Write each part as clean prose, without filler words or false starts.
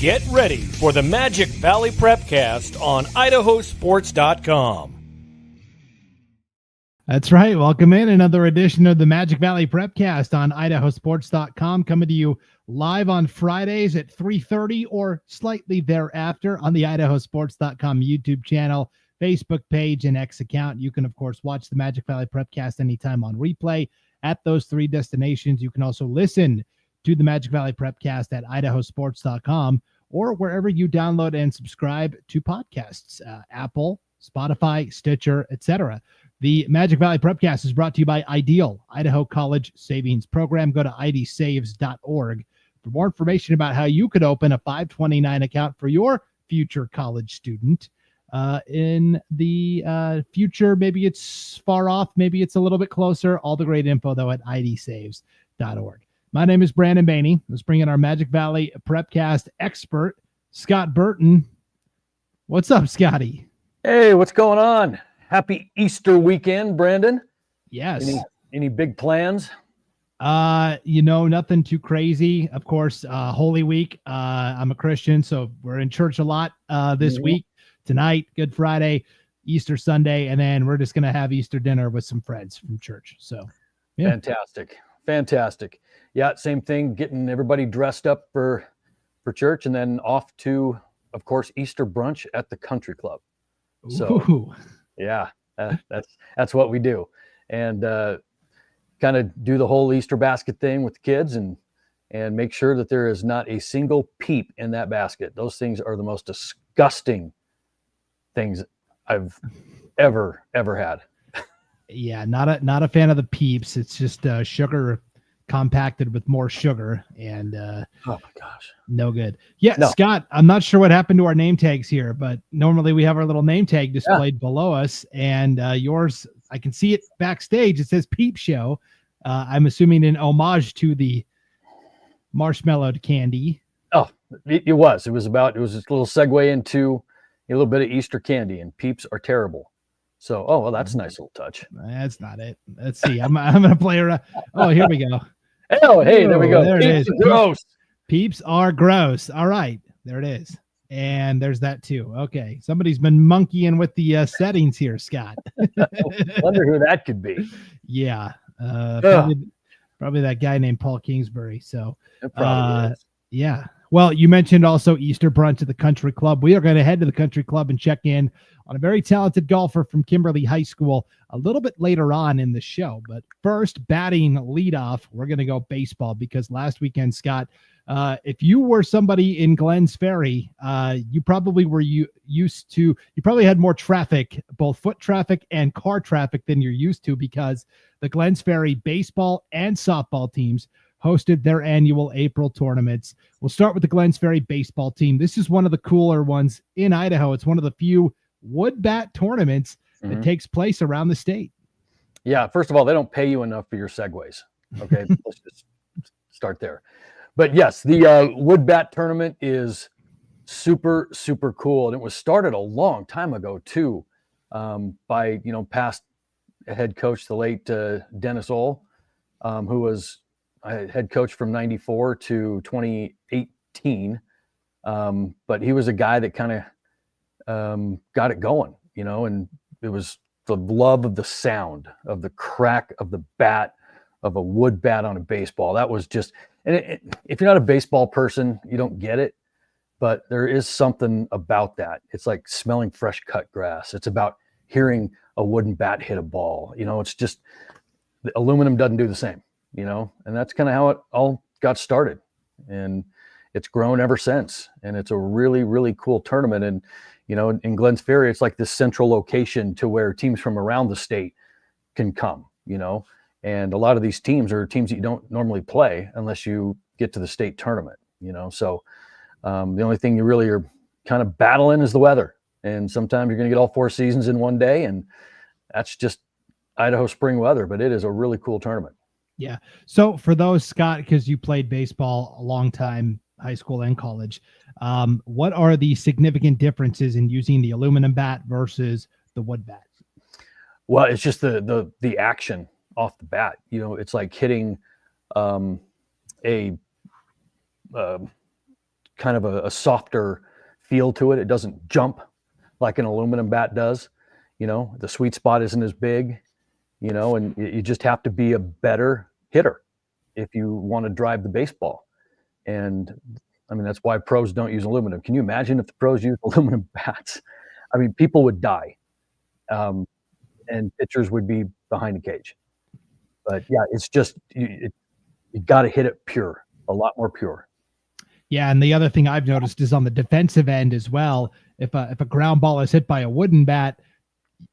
Get ready for the Magic Valley Prepcast on IdahoSports.com. That's right. Welcome in another edition of the Magic Valley Prepcast on IdahoSports.com, coming to you live on Fridays at 3:30 or slightly thereafter on the IdahoSports.com YouTube channel, Facebook page, and X account. You can, of course, watch the Magic Valley Prepcast anytime on replay at those three destinations. You can also listen to the Magic Valley Prepcast at IdahoSports.com or wherever you download and subscribe to podcasts, Apple, Spotify, Stitcher, etc. The Magic Valley Prepcast is brought to you by Ideal, Idaho College Savings Program. Go to idsaves.org for more information about how you could open a 529 account for your future college student. In the future, maybe it's far off, maybe it's a little bit closer. All the great info, though, at idsaves.org. My name is Brandon Baney. Let's bring in our Magic Valley Prepcast expert, Scott Burton. What's up, Scotty? Hey, what's going on? Happy Easter weekend, Brandon. Yes. Any big plans? Nothing too crazy. Of course, Holy Week. I'm a Christian, so we're in church a lot this week. Tonight, Good Friday, Easter Sunday, and then we're just going to have Easter dinner with some friends from church. So, yeah. Fantastic. Yeah, same thing, getting everybody dressed up for church, and then off to, of course, Easter brunch at the country club. So, ooh. Yeah, that's what we do. And kind of do the whole Easter basket thing with the kids and make sure that there is not a single peep in that basket. Those things are the most disgusting things I've ever had. Yeah, not a fan of the peeps. It's just sugar compacted with more sugar, and oh my gosh, no good. Yeah, no. Scott, I'm not sure what happened to our name tags here, but normally we have our little name tag displayed below us, and yours, I can see it backstage. It says Peep Show. I'm assuming in homage to the marshmallowed candy. Oh, it was. It was just a little segue into a little bit of Easter candy, and Peeps are terrible. So, well, that's a nice little touch. That's not it. Let's see. I'm going to play around. Oh, here we go. Oh, hey, there we go. There Peeps it is. Gross. Peeps are gross. All right. There it is. And there's that too. Okay. Somebody's been monkeying with the settings here, Scott. Wonder who that could be. Yeah. Probably that guy named Paul Kingsbury. So, It probably is. Yeah. Well, you mentioned also Easter brunch at the country club. We are going to head to the country club and check in on a very talented golfer from Kimberly High School a little bit later on in the show. But first, batting leadoff, we're going to go baseball because last weekend, Scott, if you were somebody in Glenns Ferry, you probably were you probably had more traffic, both foot traffic and car traffic than you're used to because the Glenns Ferry baseball and softball teams hosted their annual April tournaments. We'll start with the Glenns Ferry baseball team. This is one of the cooler ones in Idaho. It's one of the few wood bat tournaments that takes place around the state. Yeah, first of all, they don't pay you enough for your segues. Okay, let's just start there. But yes, the wood bat tournament is super, super cool. And it was started a long time ago too by, past head coach, the late Dennis Ohl, who was head coach from 94 to 2018. But he was a guy that kind of got it going, and it was the love of the sound of the crack of the bat of a wood bat on a baseball. That was just, and if you're not a baseball person, you don't get it, but there is something about that. It's like smelling fresh cut grass. It's about hearing a wooden bat hit a ball. It's just, the aluminum doesn't do the same. And that's kind of how it all got started. And it's grown ever since. And it's a really, really cool tournament. And, in Glenns Ferry, it's like this central location to where teams from around the state can come, and a lot of these teams are teams that you don't normally play unless you get to the state tournament, So the only thing you really are kind of battling is the weather. And sometimes you're going to get all four seasons in one day. And that's just Idaho spring weather, but it is a really cool tournament. Yeah. So for those, Scott, because you played baseball a long time, high school and college, what are the significant differences in using the aluminum bat versus the wood bat? Well, it's just the action off the bat. It's like hitting a kind of a softer feel to it. It doesn't jump like an aluminum bat does. The sweet spot isn't as big, and you just have to be a better hitter if you want to drive the baseball. And I mean, that's why pros don't use aluminum. Can you imagine if the pros use aluminum bats? I mean, people would die, and pitchers would be behind the cage. But yeah, it's just, you got to hit it pure, a lot more pure. Yeah, and the other thing I've noticed is on the defensive end as well. If a ground ball is hit by a wooden bat,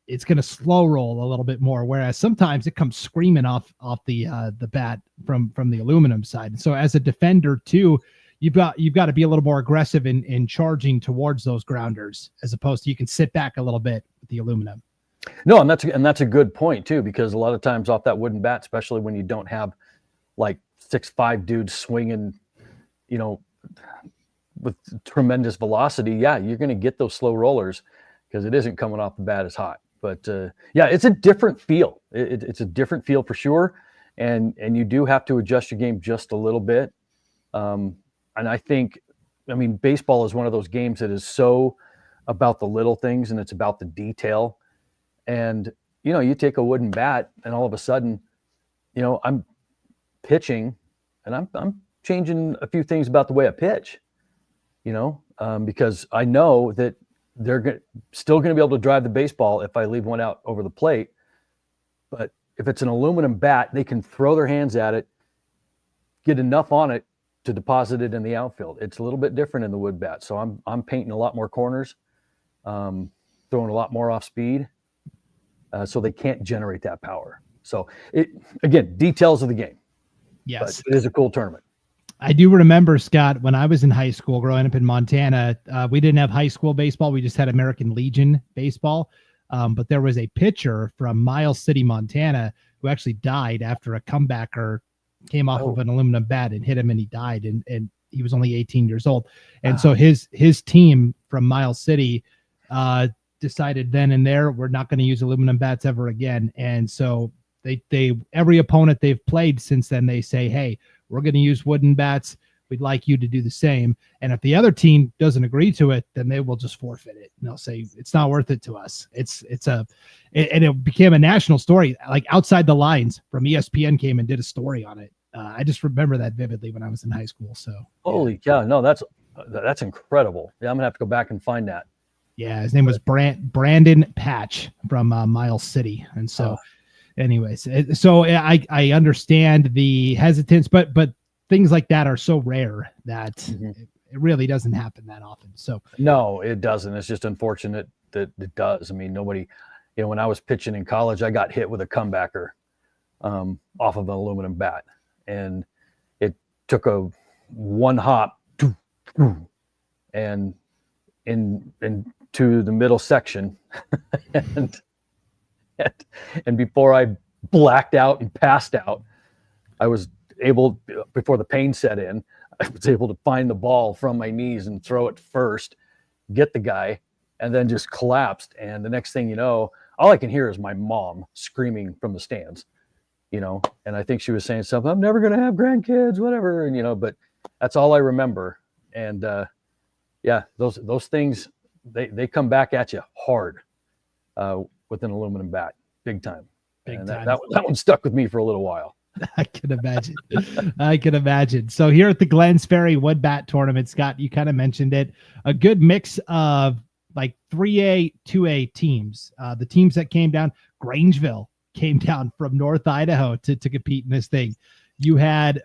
it's going to slow roll a little bit more. Whereas sometimes it comes screaming off the bat from the aluminum side. And so as a defender too, you've got to be a little more aggressive in charging towards those grounders, as opposed to you can sit back a little bit with the aluminum. No, and that's a good point too, because a lot of times off that wooden bat, especially when you don't have like 6'5" dudes swinging, with tremendous velocity, you're going to get those slow rollers because it isn't coming off the bat as hot. But it's a different feel. It's a different feel for sure, and you do have to adjust your game just a little bit. And I think, baseball is one of those games that is so about the little things, and it's about the detail. And you take a wooden bat, and all of a sudden, I'm pitching, and I'm changing a few things about the way I pitch. Because I know that they're still going to be able to drive the baseball if I leave one out over the plate. But if it's an aluminum bat, they can throw their hands at it, get enough on it to deposit it in the outfield. It's a little bit different in the wood bat. So I'm painting a lot more corners, throwing a lot more off speed, so they can't generate that power. So again, details of the game. Yes, but it is a cool tournament. I do remember, Scott, when I was in high school growing up in Montana, we didn't have high school baseball. We just had American Legion baseball. But there was a pitcher from Miles City, Montana, who actually died after a comebacker came off of an aluminum bat and hit him, and he died. And he was only 18 years old. And so his team from Miles City decided then and there, we're not going to use aluminum bats ever again. And so they every opponent they've played since then, they say, hey, we're going to use wooden bats. We'd like you to do the same. And if the other team doesn't agree to it, then they will just forfeit it. And they'll say, it's not worth it to us. And it became a national story, like Outside the Lines from ESPN came and did a story on it. I just remember that vividly when I was in high school. So holy cow. No, that's incredible. Yeah. I'm gonna have to go back and find that. Yeah. His name was Brandon Patch from Miles City. And so anyways, so I understand the hesitance, but things like that are so rare that it really doesn't happen that often. So no, it doesn't. It's just unfortunate that it does. Nobody, when I was pitching in college, I got hit with a comebacker off of an aluminum bat, and it took a one hop and into the middle section, and before I blacked out and passed out, I was able, before the pain set in, I was able to find the ball from my knees and throw it first, get the guy, and then just collapsed. And the next thing you know, all I can hear is my mom screaming from the stands, and I think she was saying something, I'm never going to have grandkids, whatever. And, but that's all I remember. And those things, they come back at you hard with an aluminum bat, big time. And that one stuck with me for a little while. I can imagine. So here at the Glenns Ferry Wood Bat Tournament, Scott, you kind of mentioned it, a good mix of like 3A, 2A teams. The teams that came down, Grangeville came down from North Idaho to compete in this thing. You had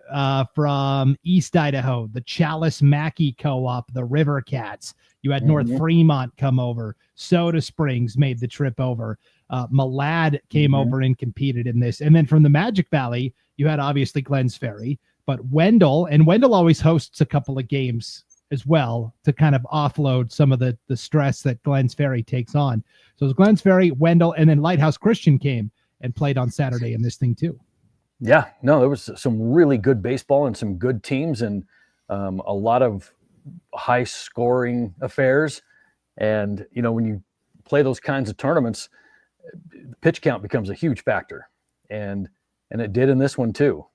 from East Idaho, the Chalice Mackey Co-op, the River Cats. You had North Fremont come over. Soda Springs made the trip over. Malad came over and competed in this. And then from the Magic Valley, you had obviously Glenns Ferry, but Wendell always hosts a couple of games as well to kind of offload some of the stress that Glenns Ferry takes on. So it was Glenns Ferry, Wendell, and then Lighthouse Christian came and played on Saturday in this thing too. Yeah, no, there was some really good baseball and some good teams, and a lot of high scoring affairs. And, when you play those kinds of tournaments, the pitch count becomes a huge factor. And it did in this one too.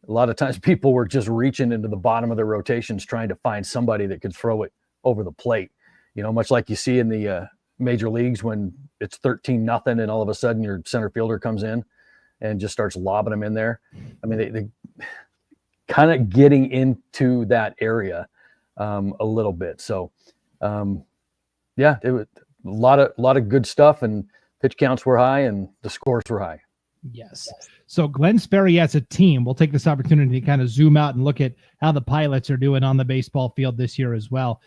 a lot of times people were just reaching into the bottom of their rotations trying to find somebody that could throw it over the plate. Much like you see in the major leagues when it's 13-0 and all of a sudden your center fielder comes in and just starts lobbing them in there. I mean, they kind of getting into that area a little bit. So, yeah, it was a lot of good stuff, and pitch counts were high and the scores were high. Yes. So Glenns Ferry as a team, we'll take this opportunity to kind of zoom out and look at how the Pilots are doing on the baseball field this year as well.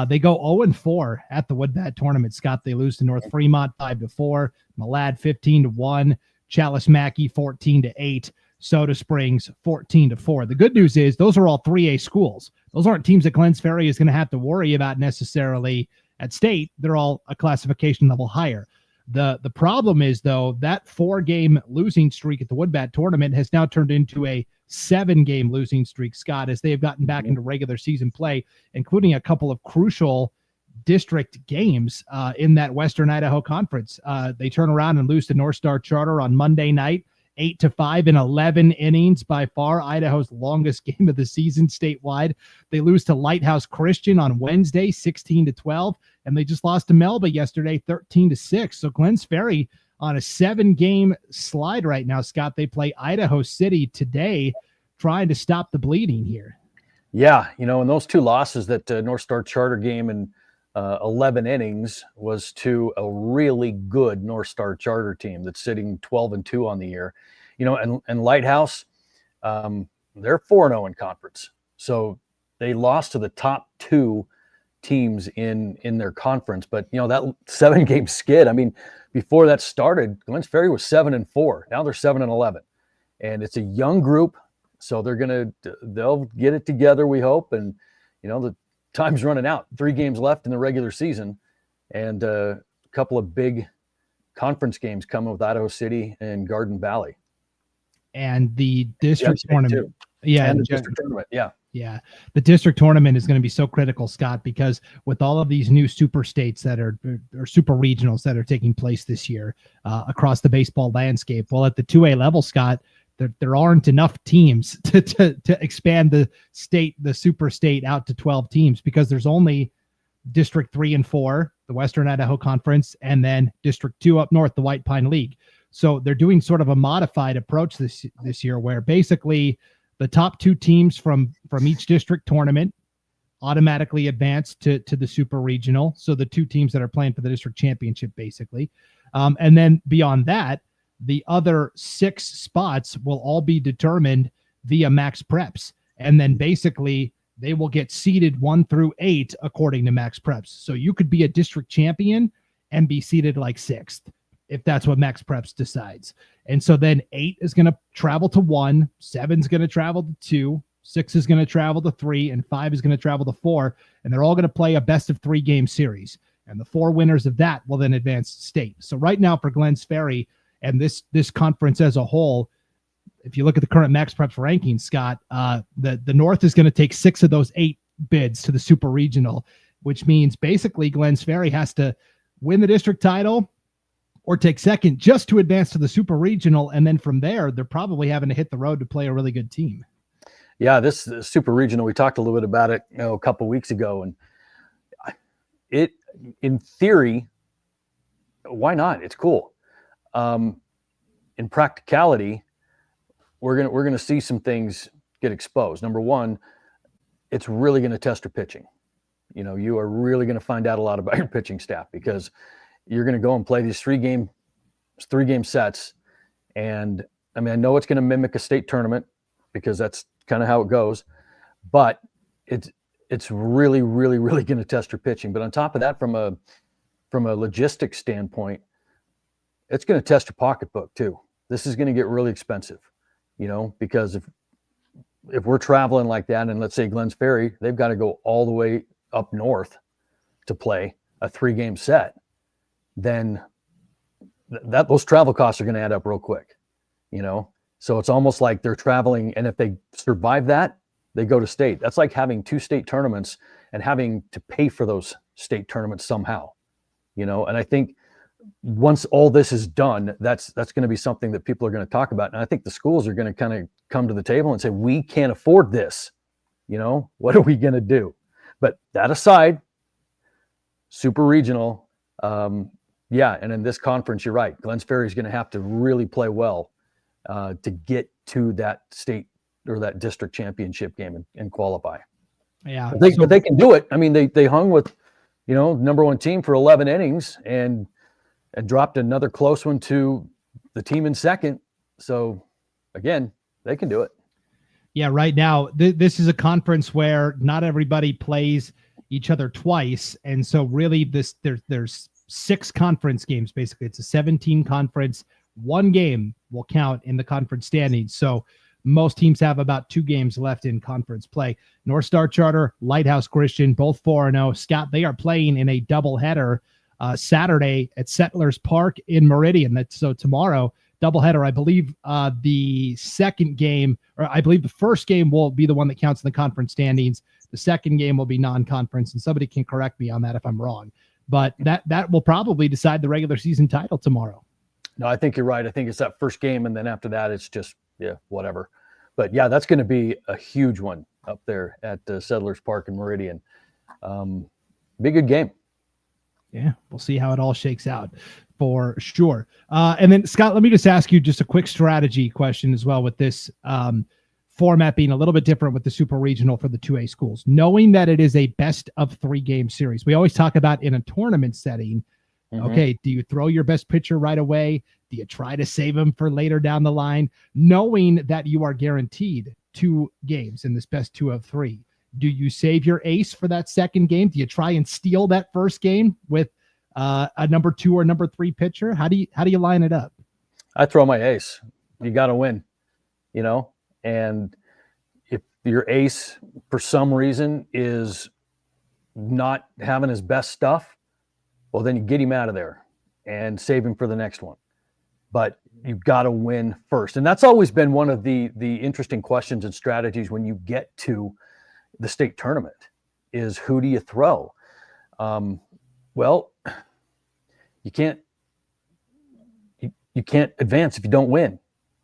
They go 0-4 at the Woodbat tournament, Scott. They lose to North Fremont 5-4, Malad 15-1, Chalice Mackey 14-8, Soda Springs 14-4. The good news is those are all 3A schools. Those aren't teams that Glenns Ferry is going to have to worry about necessarily at state. They're all a classification level higher. The problem is, though, that 4-game losing streak at the Woodbat tournament has now turned into a 7-game losing streak, Scott, as they have gotten back into regular season play, including a couple of crucial district games in that Western Idaho Conference. They turn around and lose to North Star Charter on Monday night, 8-5 in 11 innings, by far Idaho's longest game of the season statewide. They lose to Lighthouse Christian on Wednesday, 16-12, and they just lost to Melba yesterday, 13-6. So Glenns Ferry on a 7-game slide right now, Scott. They play Idaho City today, trying to stop the bleeding here. Yeah, and those two losses, that North Star Charter game in 11 innings was to a really good North Star Charter team that's sitting 12-2 on the year. And Lighthouse, they're 4-0 in conference. So they lost to the top 2 teams in their conference. But, that 7-game skid, I mean, before that started, Glenns Ferry was 7-4. Now they're 7-11. And it's a young group, so they'll get it together, we hope. And, the time's running out. 3 games left in the regular season, and a couple of big conference games coming with Idaho City and Garden Valley. And the district tournament. Yeah. And the district tournament. Yeah. Yeah. The district tournament is going to be so critical, Scott, because with all of these new super states that are super regionals that are taking place this year across the baseball landscape, well, at the 2A level, Scott, there aren't enough teams to expand the super state out to 12 teams, because there's only District 3 and 4, the Western Idaho Conference, and then District 2 up north, the White Pine League. So they're doing sort of a modified approach this year, where basically the top 2 teams from each district tournament automatically advance to the super regional. So the 2 teams that are playing for the district championship, basically. And then beyond that, the other 6 spots will all be determined via max preps. And then basically they will get seeded 1 through 8 according to max preps. So you could be a district champion and be seeded like 6th, if that's what max preps decides. And so then 8 is going to travel to 1, 7 is going to travel to 2, 6 is going to travel to 3, and 5 is going to travel to 4. And they're all going to play a best of 3 game series. And the 4 winners of that will then advance to state. So right now for Glenns Ferry and this conference as a whole, if you look at the current max preps rankings, Scott, the North is going to take 6 of those 8 bids to the super regional, which means basically Glenns Ferry has to win the district title or take second just to advance to the super regional. And then from there, they're probably having to hit the road to play a really good team. Yeah, this super regional, we talked a little bit about it a couple of weeks ago, and it, in theory, why not? It's cool. In practicality, we're gonna see some things get exposed. Number one, it's really gonna test your pitching. You are really gonna find out a lot about your pitching staff, because you're gonna go and play these 3-game sets. And I mean, I know it's gonna mimic a state tournament because that's kind of how it goes, but it's really, really, really gonna test your pitching. But on top of that, from a logistics standpoint, it's gonna test your pocketbook too. This is gonna get really expensive. Because if we're traveling like that, and let's say Glenns Ferry, they've got to go all the way up north to play a 3-game set, then those travel costs are going to add up real quick, So it's almost like they're traveling, and if they survive that, they go to state. That's like having 2 state tournaments and having to pay for those state tournaments somehow, And I think once all this is done, that's going to be something that people are going to talk about. And I think the schools are going to kind of come to the table and say, we can't afford this. What are we going to do? But that aside, super regional. Yeah. And in this conference, you're right. Glenns Ferry is going to have to really play well to get to that state or that district championship game and qualify. Yeah. But they can do it. I mean, they hung with, number one team for 11 innings and dropped another close one to the team in second. So again, they can do it. Yeah. Right now, this is a conference where not everybody plays each other twice. And so really there's 6 conference games. Basically it's a 17 conference. One game will count in the conference standings. So most teams have about 2 games left in conference play. North Star Charter, Lighthouse Christian, both 4-0. Scott, they are playing in a doubleheader Saturday at Settlers Park in Meridian. So tomorrow, doubleheader. I believe the second game, or I believe the first game will be the one that counts in the conference standings. The second game will be non-conference, and somebody can correct me on that if I'm wrong. But that will probably decide the regular season title tomorrow. No, I think you're right. I think it's that first game, and then after that, it's just, whatever. But yeah, that's going to be a huge one up there at Settlers Park in Meridian. Be a good game. Yeah, we'll see how it all shakes out for sure. And then, Scott, let me just ask you just a quick strategy question as well with this format being a little bit different with the super regional for the 2A schools. Knowing that it is a best of 3 game series, we always talk about in a tournament setting, okay, do you throw your best pitcher right away? Do you try to save him for later down the line? Knowing that you are guaranteed 2 games in this best 2 of 3, do you save your ace for that second game? Do you try and steal that first game with a number 2 or number 3 pitcher? How do you line it up? I throw my ace. You got to win, and if your ace for some reason is not having his best stuff, well, then you get him out of there and save him for the next one. But you've got to win first. And that's always been one of the interesting questions and strategies when you get to the state tournament is, who do you throw? Well, you can't advance if you don't win.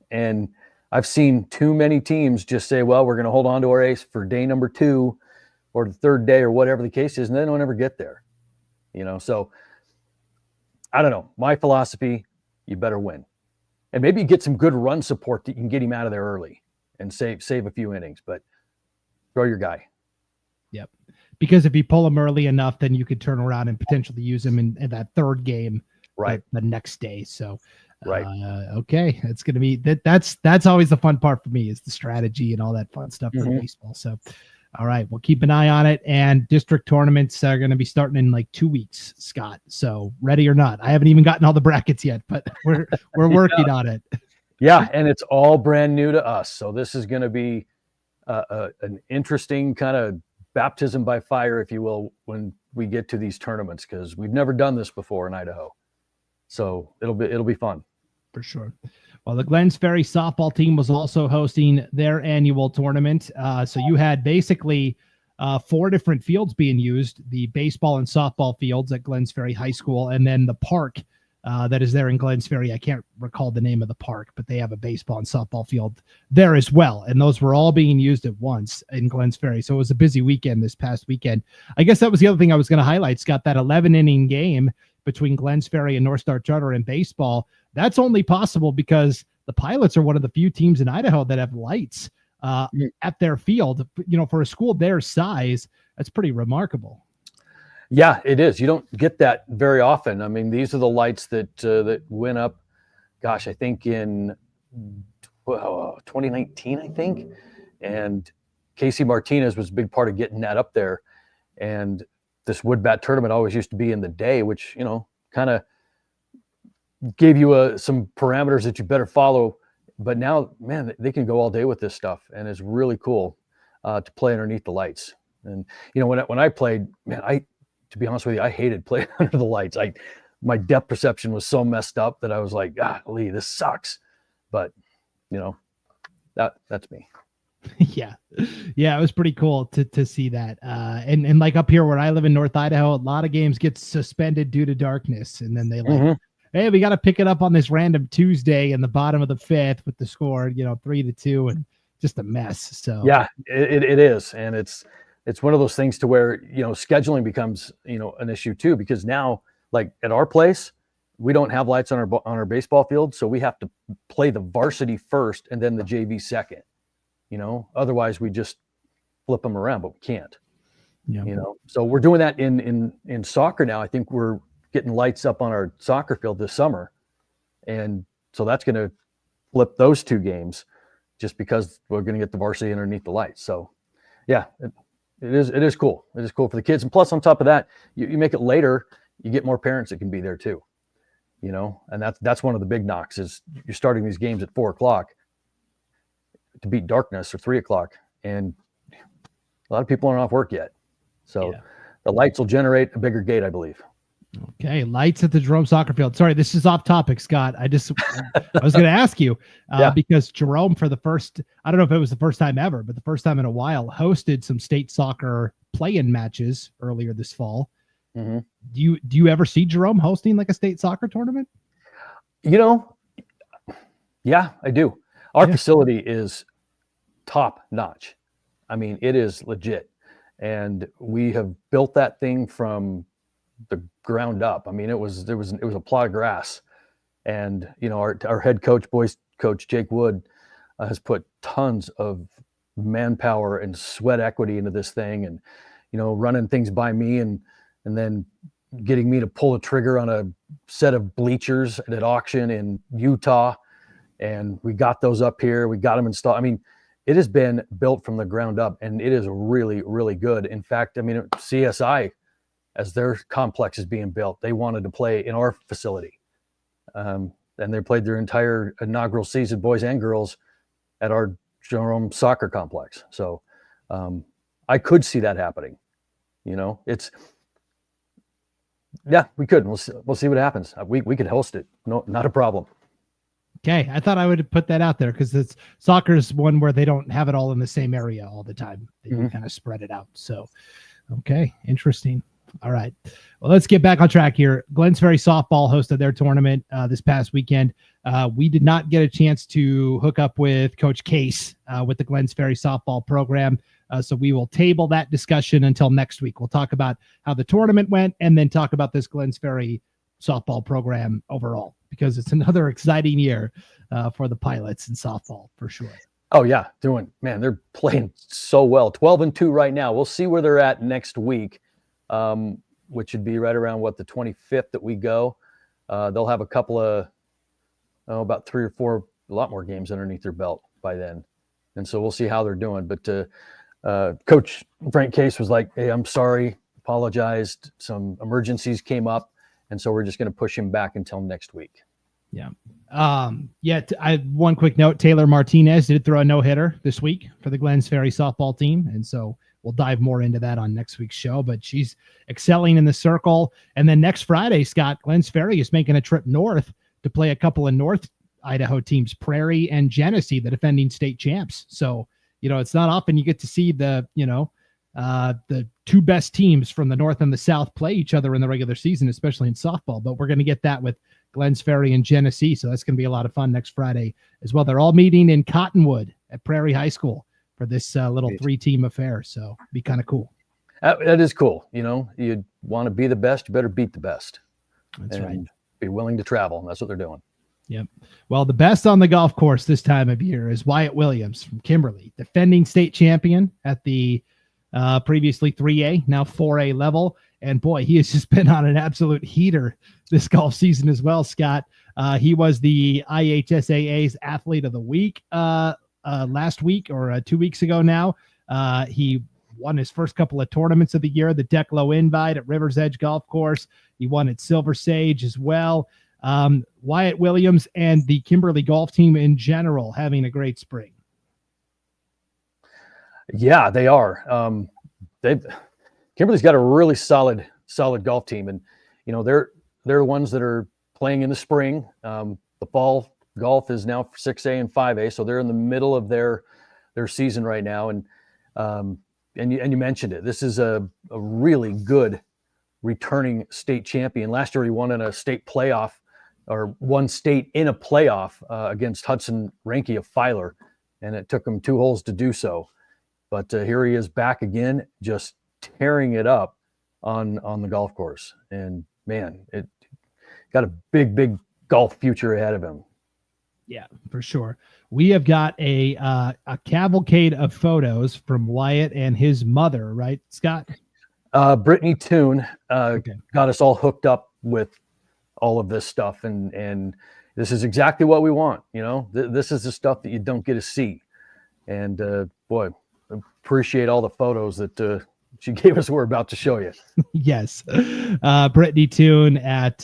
And I've seen too many teams just say, well, we're going to hold on to our ace for day number 2 or the third day or whatever the case is, and they don't ever get there. So I don't know. My philosophy, you better win. And maybe you get some good run support that you can get him out of there early and save a few innings, but throw your guy. Yep. Because if you pull him early enough, then you could turn around and potentially use him in that third game, right, the next day. So, right. Okay. It's going to be that's always the fun part for me, is the strategy and all that fun stuff for baseball. So, all right, we'll keep an eye on it. And district tournaments are going to be starting in like 2 weeks, Scott. So ready or not, I haven't even gotten all the brackets yet, but we're working on it. Yeah. And it's all brand new to us. So this is going to be an interesting kind of baptism by fire, if you will, when we get to these tournaments, because we've never done this before in Idaho. So it'll be fun. For sure. Well, the Glenns Ferry softball team was also hosting their annual tournament. So you had basically 4 different fields being used: the baseball and softball fields at Glenns Ferry High School, and then the park that is there in Glenns Ferry. I can't recall the name of the park, but they have a baseball and softball field there as well. And those were all being used at once in Glenns Ferry. So it was a busy weekend this past weekend. I guess that was the other thing I was going to highlight, Scott, that 11-inning game between Glenns Ferry and North Star Charter in baseball. That's only possible because the Pilots are one of the few teams in Idaho that have lights at their field. For a school their size, that's pretty remarkable. Yeah, it is. You don't get that very often. I mean, these are the lights that went up, gosh, I think in 2019, I think. And Casey Martinez was a big part of getting that up there. And this wood bat tournament always used to be in the day, which, kind of gave you some parameters that you better follow. But now, man, they can go all day with this stuff, and it's really cool to play underneath the lights. And when I played, man, to be honest with you, I hated playing under the lights. My depth perception was so messed up that I was like, golly, this sucks. But that's me. Yeah, it was pretty cool to see that. And like up here where I live in North Idaho, a lot of games get suspended due to darkness, and then they hey, we got to pick it up on this random Tuesday in the bottom of the 5th with the score, 3-2, and just a mess. So yeah, it is. And it's one of those things to where, scheduling becomes, an issue too, because now, like at our place, we don't have lights on our baseball field. So we have to play the varsity first and then the JV second, otherwise we just flip them around, but we can't. Yeah. So we're doing that in soccer now. I think we're getting lights up on our soccer field this summer, and so that's going to flip those 2 games, just because we're going to get the varsity underneath the lights. So, yeah, it is cool. It is cool for the kids, and plus on top of that, you make it later, you get more parents that can be there too. And that's one of the big knocks is you're starting these games at 4:00 to beat darkness or 3:00, and a lot of people aren't off work yet. So the lights will generate a bigger gate, I believe. Okay, lights at the Jerome soccer field. Sorry, this is off topic, Scott. I was going to ask you because Jerome, for the first, I don't know if it was the first time ever, but the first time in a while, hosted some state soccer play-in matches earlier this fall. Mm-hmm. Do you ever see Jerome hosting like a state soccer tournament? Yeah, I do. Our facility is top notch. I mean, it is legit. And we have built that thing from the ground up. I mean, it was a plot of grass, and our head coach, boys coach Jake Wood, has put tons of manpower and sweat equity into this thing, and running things by me, and then getting me to pull a trigger on a set of bleachers at an auction in Utah, and we got those up here. We got them installed. I mean, it has been built from the ground up, and it is really, really good. In fact, I mean, CSI, as their complex is being built, they wanted to play in our facility. And they played their entire inaugural season, boys and girls, at our Jerome soccer complex. So I could see that happening. We could. We'll see what happens. We could host it. No, not a problem. Okay, I thought I would put that out there because soccer is one where they don't have it all in the same area all the time. They kind of spread it out. So, okay, interesting. All right, well, let's get back on track here. Glenns Ferry softball hosted their tournament this past weekend. We did not get a chance to hook up with Coach Case with the Glenns Ferry softball program, so we will table that discussion until next week. We'll talk about how the tournament went and then talk about this Glenns Ferry softball program overall, because it's another exciting year for the Pilots in softball for sure. Oh yeah, they're playing so well. 12-2 right now. We'll see where they're at next week, which would be right around the 25th that we go. They'll have a couple of about 3 or 4, a lot more games underneath their belt by then, and so we'll see how they're doing. But Coach Frank Case was like, "Hey, I'm sorry, apologized. Some emergencies came up. And so we're just going to push him back until next week." Yeah. One quick note, Taylor Martinez did throw a no-hitter this week for the Glenns Ferry softball team. And so we'll dive more into that on next week's show, but she's excelling in the circle. And then next Friday, Scott, Glenns Ferry is making a trip north to play a couple of North Idaho teams, Prairie and Genesee, the defending state champs. So, it's not often you get to see the 2 best teams from the North and the South play each other in the regular season, especially in softball. But we're going to get that with Glenns Ferry and Genesee. So that's going to be a lot of fun next Friday as well. They're all meeting in Cottonwood at Prairie High School for this little 3-team affair. So be kind of cool. That is cool. You want to be the best, you better beat the best. That's right. Be willing to travel. And that's what they're doing. Yep. Well, the best on the golf course this time of year is Wyatt Williams from Kimberly, defending state champion at the previously 3A, now 4A level. And boy, he has just been on an absolute heater this golf season as well, Scott. He was the IHSAA's Athlete of the Week last week or 2 weeks ago now. He won his first couple of tournaments of the year, the Declo Invite at River's Edge Golf Course. He won at Silver Sage as well. Wyatt Williams and the Kimberly golf team in general having a great spring. Yeah, they are. Kimberly's got a really solid golf team, and they're ones that are playing in the spring. The fall golf is now for 6A and 5A, so they're in the middle of their season right now. And you mentioned it. This is a really good returning state champion. Last year he won in a state playoff or won state in a playoff against Hudson Ranke of Filer, and it took him 2 holes to do so. But here he is back again, just tearing it up on the golf course. And man, it got a big golf future ahead of him. Yeah, for sure. We have got a cavalcade of photos from Wyatt and his mother, right, Scott? Brittany Toon Okay. got us all hooked up with all of this stuff, and this is exactly what we want. This is the stuff that you don't get to see. And boy, appreciate all the photos that she gave us. We're about to show you. Yes. Brittany Toon at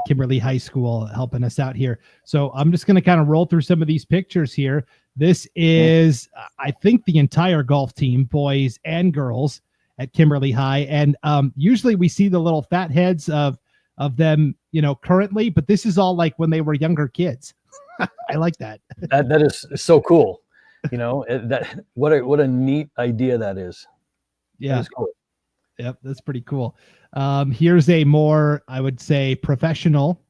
Kimberly High School helping us out here. So I'm just going to kind of roll through some of these pictures here. This is, I think, the entire golf team, boys and girls, at Kimberly High. And usually we see the little fat heads of them, currently, but this is all like when they were younger kids. I like that. That is so cool. What a neat idea that is. Yeah. That is cool. Yep. That's pretty cool. Here's a more, I would say, professional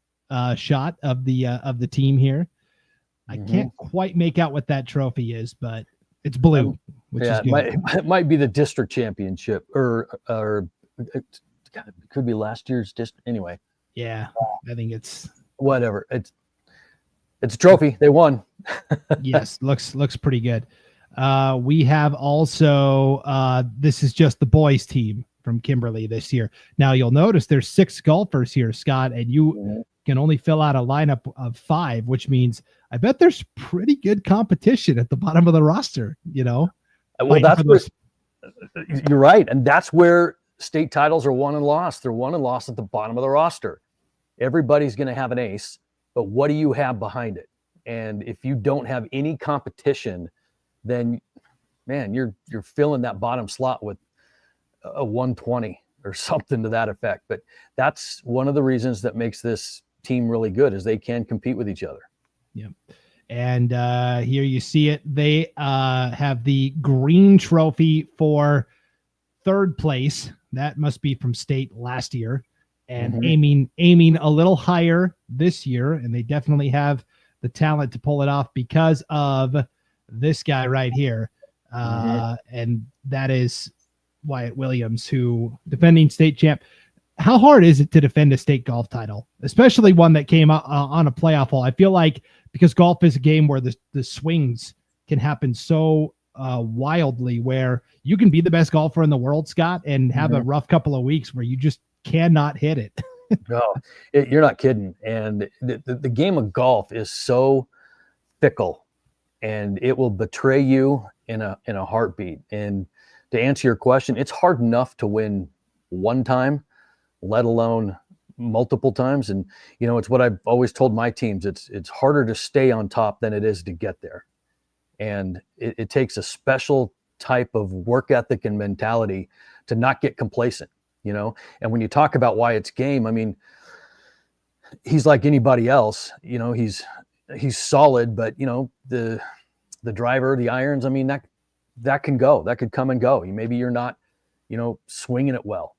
shot of the team here. I can't quite make out what that trophy is, but it's blue, which is good. It might be the district championship or it could be last year's district. Anyway. Yeah. I think it's whatever. It's a trophy. They won. Yes. Looks pretty good. We have also, this is just the boys team from Kimberly this year. Now you'll notice there's 6 golfers here, Scott, and you can only fill out a lineup of 5, which means I bet there's pretty good competition at the bottom of the roster, Well, that's where, you're right. And that's where state titles are won and lost. They're won and lost at the bottom of the roster. Everybody's going to have an ace, but what do you have behind it? And if you don't have any competition, then man, you're filling that bottom slot with a 120 or something to that effect. But that's one of the reasons that makes this team really good, is they can compete with each other. Yeah. And here you see it. They have the green trophy for 3rd place. That must be from state last year, and aiming a little higher this year. And they definitely have the talent to pull it off because of this guy right here. And that is Wyatt Williams, who defending state champ. How hard is it to defend a state golf title, especially one that came out on a playoff hole? I feel like because golf is a game where the swings can happen so wildly, where you can be the best golfer in the world, Scott, and have a rough couple of weeks where you just cannot hit it. No, you're not kidding. And the game of golf is so fickle, and it will betray you in a heartbeat. And to answer your question, it's hard enough to win one time, let alone multiple times. And it's what I've always told my teams. It's harder to stay on top than it is to get there. And it takes a special type of work ethic and mentality to not get complacent, And when you talk about Wyatt's game, I mean, he's like anybody else. He's solid, but the driver, the irons, I mean, that can go, that could come and go. Maybe you're not, swinging it well,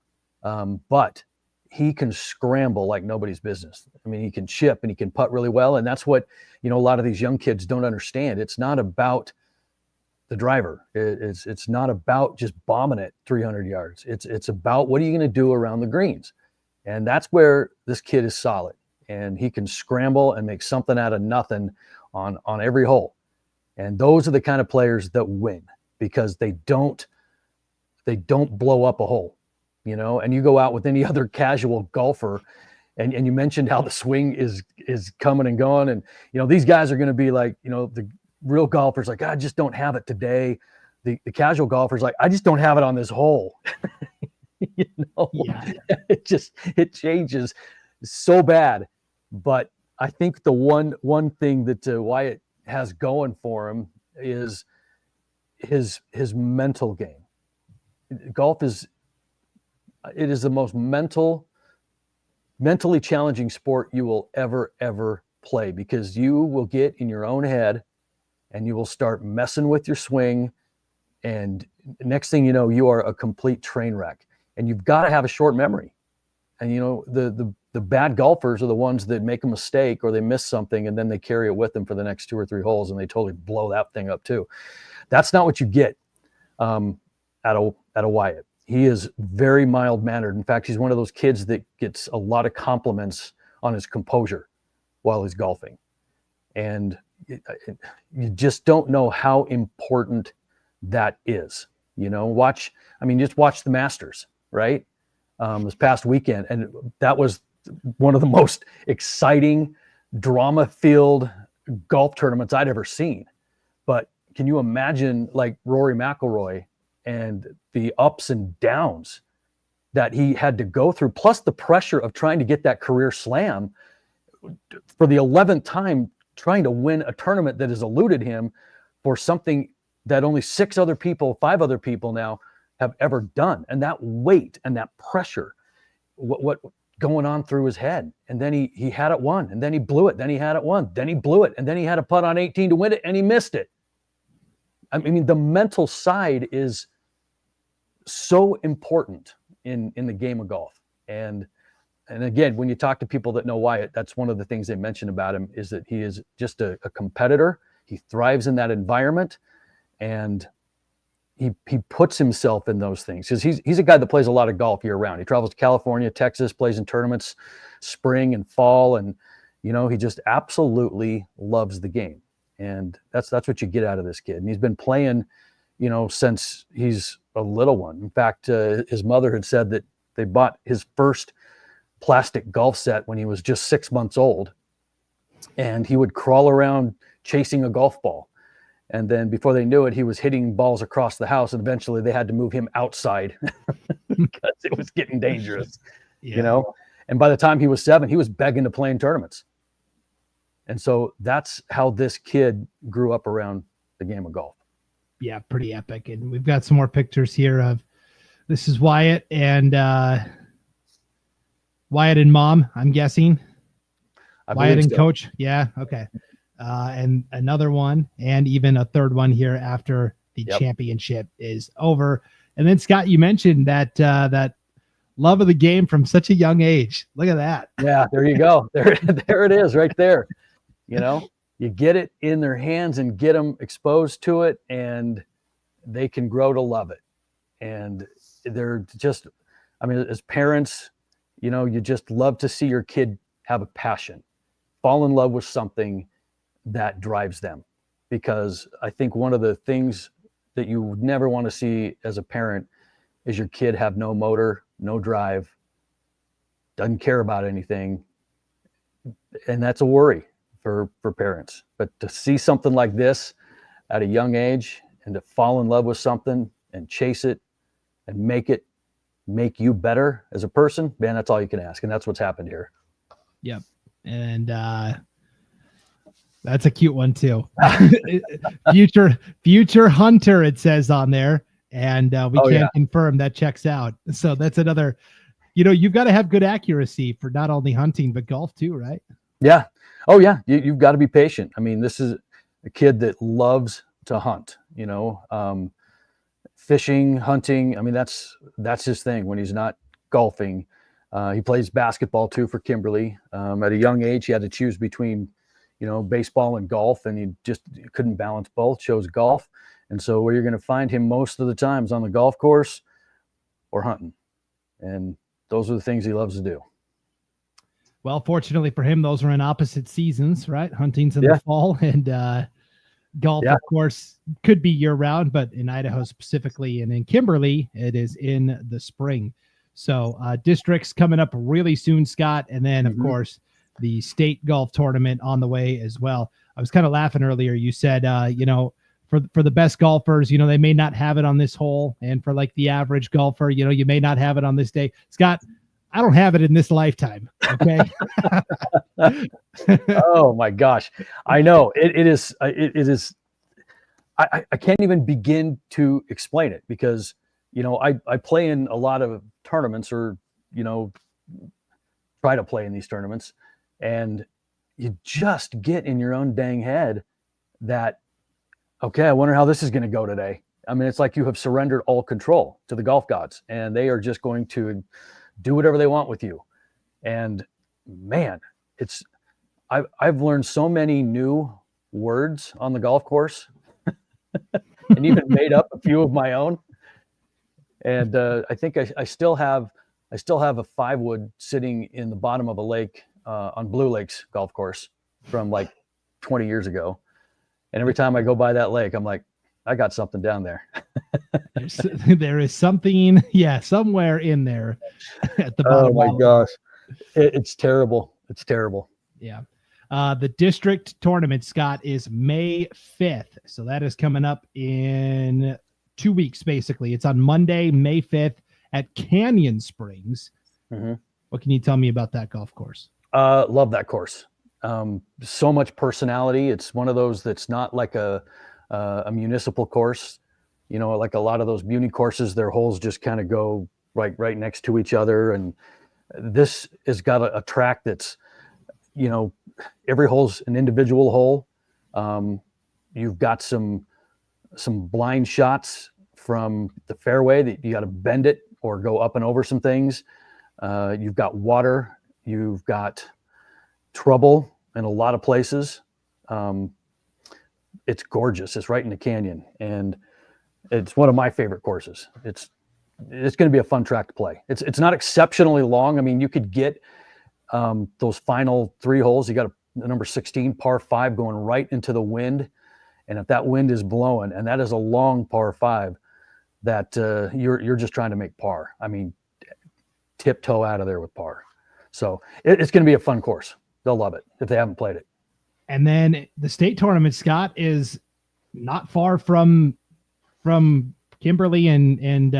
but he can scramble like nobody's business. I mean, he can chip and he can putt really well. And that's what, a lot of these young kids don't understand. It's not about the driver. It's not about just bombing it 300 yards. It's about what are you going to do around the greens? And that's where this kid is solid, and he can scramble and make something out of nothing on every hole. And those are the kind of players that win, because they don't blow up a hole, and you go out with any other casual golfer, and you mentioned how the swing is coming and going. And, these guys are going to be like, the real golfers, like, I just don't have it today. The casual golfers, like, I just don't have it on this hole. Yeah. It changes so bad. But I think the one thing that Wyatt has going for him is his mental game. Golf is the most mentally challenging sport you will ever play, because you will get in your own head and you will start messing with your swing, and next thing you know, you are a complete train wreck. And you've got to have a short memory. And the the bad golfers are the ones that make a mistake or they miss something and then they carry it with them for the next 2 or 3 holes and they totally blow that thing up too. That's not what you get out of Wyatt. He is very mild-mannered. In fact, he's one of those kids that gets a lot of compliments on his composure while he's golfing. And you just don't know how important that is. Just watch the Masters, right? This past weekend. And that was one of the most exciting, drama-filled golf tournaments I'd ever seen. But can you imagine like Rory McIlroy and the ups and downs that he had to go through, plus the pressure of trying to get that career slam for the 11th time, trying to win a tournament that has eluded him for something that only 5 other people now have ever done. And that weight and that pressure, what going on through his head. And then he had it won, and then he blew it. Then he had it won, then he blew it. And then he had a putt on 18 to win it, and he missed it. I mean, the mental side is so important in the game of golf. And again, when you talk to people that know Wyatt, that's one of the things they mention about him is that he is just a competitor. He thrives in that environment, and he puts himself in those things because he's a guy that plays a lot of golf year round. He travels to California, Texas, plays in tournaments spring and fall, and he just absolutely loves the game. And that's what you get out of this kid. And he's been playing, since he's a little one. In fact, his mother had said that they bought his first plastic golf set when he was just 6 months old, and he would crawl around chasing a golf ball. And then before they knew it, he was hitting balls across the house, and eventually they had to move him outside because it was getting dangerous, And by the time he was 7, he was begging to play in tournaments. And so that's how this kid grew up around the game of golf. Yeah, pretty epic. And we've got some more pictures here of this is Wyatt and mom, I'm guessing. Wyatt and so. Coach. Yeah. Okay. And another one, and even a third one here after the championship is over. And then Scott, you mentioned that love of the game from such a young age. Look at that. Yeah, there you go. There it is right there. You get it in their hands and get them exposed to it, and they can grow to love it. And they're just, as parents, you just love to see your kid have a passion, fall in love with something that drives them. Because I think one of the things that you would never want to see as a parent is your kid have no motor, no drive, doesn't care about anything. And that's a worry for parents. But to see something like this at a young age and to fall in love with something and chase it and make you better as a person, man, that's all you can ask. And that's what's happened here. Yep. And that's a cute one too. future hunter, it says on there. And we can't confirm that checks out. So that's another, you've got to have good accuracy for not only hunting, but golf too, right? Yeah. Oh yeah. You've got to be patient. This is a kid that loves to hunt, fishing, hunting. That's his thing when he's not golfing. He plays basketball too for Kimberly. At a young age, he had to choose between, baseball and golf, and he couldn't balance both, chose golf. And so where you're going to find him most of the time is on the golf course or hunting. And those are the things he loves to do. Well, fortunately for him, those are in opposite seasons, right? Hunting's in the fall, and golf, of course, could be year round, but in Idaho specifically and in Kimberly, it is in the spring. So districts coming up really soon, Scott. And then, of course, the state golf tournament on the way as well. I was kind of laughing earlier. You said, for the best golfers, they may not have it on this hole. And for like the average golfer, you may not have it on this day. Scott, I don't have it in this lifetime. Okay. Oh my gosh. I know it is. I can't even begin to explain it because, I play in a lot of tournaments or, try to play in these tournaments, and you just get in your own dang head that, okay, I wonder how this is going to go today. It's like you have surrendered all control to the golf gods, and they are just going to do whatever they want with you. And man, I've learned so many new words on the golf course, and even made up a few of my own. And I think I still have a 5-wood sitting in the bottom of a lake on Blue Lakes golf course from like 20 years ago. And every time I go by that lake, I'm like, I got something down there. There is something, somewhere in there at the bottom. Oh my gosh. It's terrible. It's terrible. Yeah. The district tournament, Scott, is May 5th. So that is coming up in 2 weeks, basically. It's on Monday, May 5th at Canyon Springs. Mm-hmm. What can you tell me about that golf course? Love that course. So much personality. It's one of those that's not like a municipal course, like a lot of those muni courses, their holes just kind of go right next to each other. And this has got a track that's, every hole's an individual hole. You've got some blind shots from the fairway that you got to bend it or go up and over some things. You've got water. You've got trouble in a lot of places. It's gorgeous. It's right in the canyon, and it's one of my favorite courses. It's going to be a fun track to play. It's not exceptionally long. I mean, you could get those final 3 holes. You got a number 16 par 5 going right into the wind, and if that wind is blowing, and that is a long par 5, that you're just trying to make par. I mean, tiptoe out of there with par. So it's going to be a fun course. They'll love it if they haven't played it. And then the state tournament, Scott, is not far from Kimberly and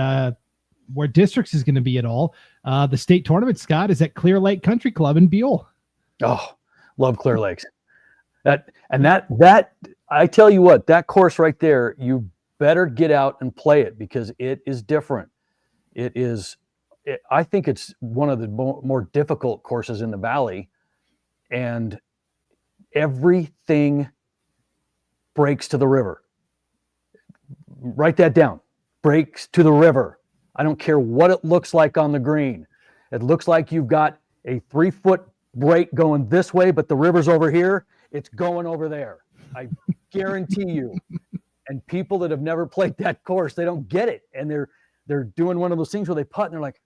where districts is going to be at all. The state tournament, Scott, is at Clear Lake Country Club in Buell. Oh, love Clear Lakes. That I tell you what, that course right there, you better get out and play it because it is different. I think it's one of the more difficult courses in the valley, and everything breaks to the river. Write that down. Breaks to the river. I don't care what it looks like on the green. It looks like you've got a 3-foot break going this way, but the river's over here. It's going over there. I guarantee you. And people that have never played that course, they don't get it. And they're doing one of those things where they putt and they're like,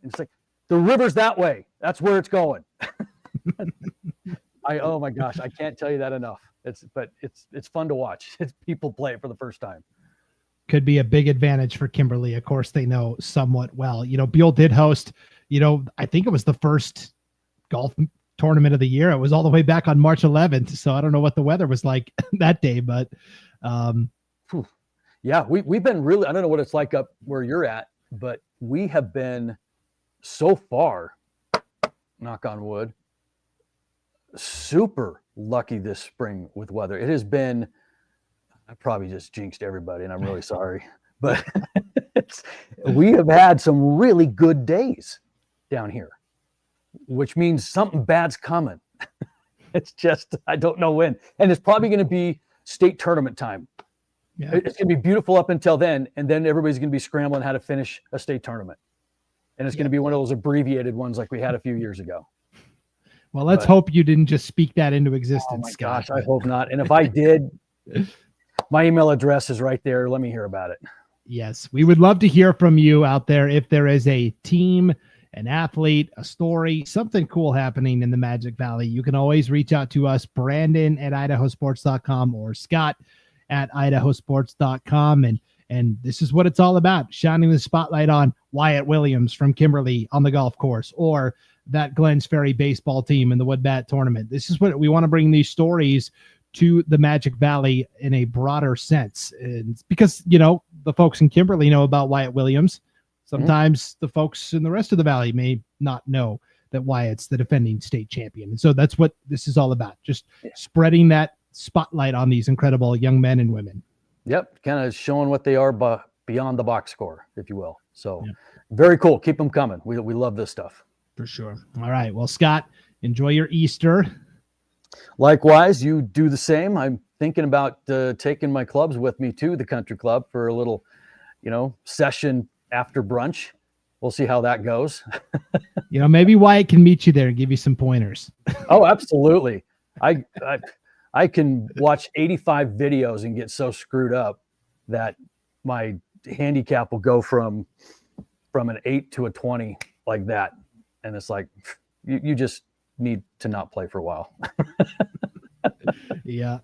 it's like, the river's that way. That's where it's going. Oh my gosh, I can't tell you that enough. It's fun to watch. It's people play it for the first time. Could be a big advantage for Kimberly. Of course, they know somewhat well. Buell did host, I think it was the first golf tournament of the year. It was all the way back on March 11th. So I don't know what the weather was like that day, but yeah, we've been really, I don't know what it's like up where you're at, but we have been so far, knock on wood, super lucky this spring with weather. It has been, I probably just jinxed everybody and I'm really sorry, but we have had some really good days down here, which means something bad's coming. It's just, I don't know when. And it's probably going to be state tournament time. Yeah. It's going to be beautiful up until then. And then everybody's going to be scrambling how to finish a state tournament. And it's going to be one of those abbreviated ones like we had a few years ago. Well, let's hope you didn't just speak that into existence. Oh my Scott. gosh, I hope not. And if I did, my email address is right there. Let me hear about it. Yes, we would love to hear from you out there. If there is a team, an athlete, a story, something cool happening in the Magic Valley, you can always reach out to us, Brandon at IdahoSports.com or Scott at IdahoSports.com. And this is what it's all about, shining the spotlight on Wyatt Williams from Kimberly on the golf course, or that Glenns Ferry baseball team in the Wood Bat tournament. This is what we want to bring, these stories to the Magic Valley in a broader sense. And because, the folks in Kimberly know about Wyatt Williams. Sometimes the folks in the rest of the valley may not know that Wyatt's the defending state champion. And so that's what this is all about, just spreading that spotlight on these incredible young men and women. Yep, kind of showing what they are beyond the box score, if you will. So very cool. Keep them coming. We love this stuff. For sure. All right. Well, Scott, enjoy your Easter. Likewise, you do the same. I'm thinking about taking my clubs with me to the country club for a little, session after brunch. we'll see how that goes. Maybe Wyatt can meet you there and give you some pointers. Oh, absolutely. I can watch 85 videos and get so screwed up that my handicap will go from an 8 to a 20 like that. And it's like, you just need to not play for a while. Yeah,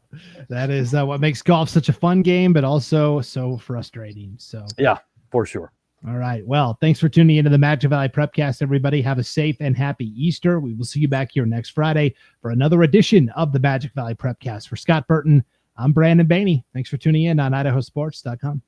that is what makes golf such a fun game, but also so frustrating. So yeah, for sure. All right. Well, thanks for tuning into the Magic Valley Prepcast, everybody. Have a safe and happy Easter. We will see you back here next Friday for another edition of the Magic Valley Prepcast. For Scott Burton, I'm Brandon Baney. Thanks for tuning in on IdahoSports.com.